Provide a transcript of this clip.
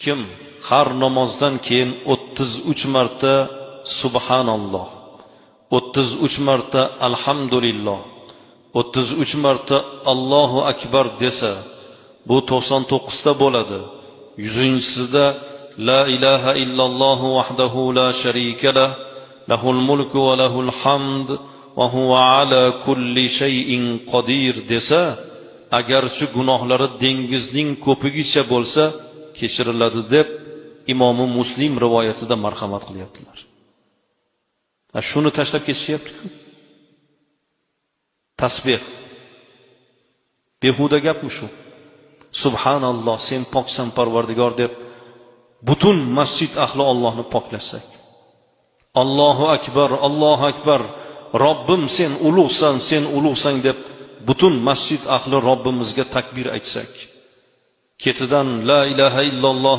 Kim har namozdan keyin 33 marta subhanalloh, 33 marta alhamdulillah, 33 marta Allohu akbar desa, bu 99 ta bo'ladi. 100-sida la ilaha illalloh vahdahu la sharika lah, lahul mulku va lahul hamd va huva ala kulli shay'in qodir desa, agarchi gunohlari dengizning ko'pigicha bo'lsa kechiriladi deb Imomi Muslim rivoyatida marhamat qilyaptilar. Shuni tashlab ketishyapti-ku. Tasbih. Behuda gapmi shu? Subhanalloh, sen poksan Parvardigor deb butun masjid ahli Allohni poklasak. Allohu akbar, Robbim sen ulug'san deb butun masjid ahli Robbimizga takbir aytsak. Ketidan la ilaha illalloh